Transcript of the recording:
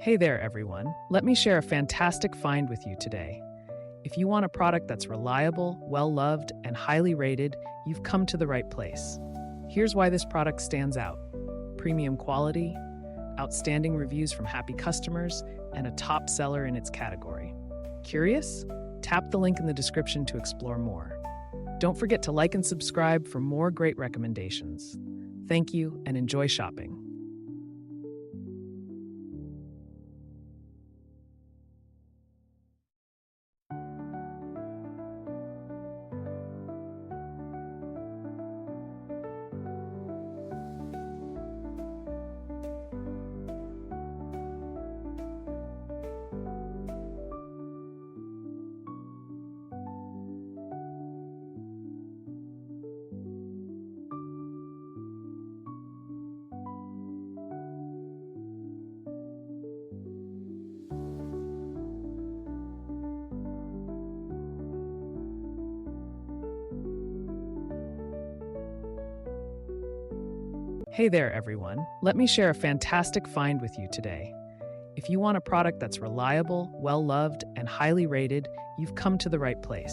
Hey there, everyone. Let me share a fantastic find with you today. If you want a product that's reliable, well-loved, and highly rated, you've come to the right place. Here's why this product stands out: premium quality, outstanding reviews from happy customers, and a top seller in its category. Curious? Tap the link in the description to explore more. Don't forget to like and subscribe for more great recommendations. Thank you and enjoy shopping. Hey there, everyone. Let me share a fantastic find with you today. If you want a product that's reliable, well-loved, and highly rated, you've come to the right place.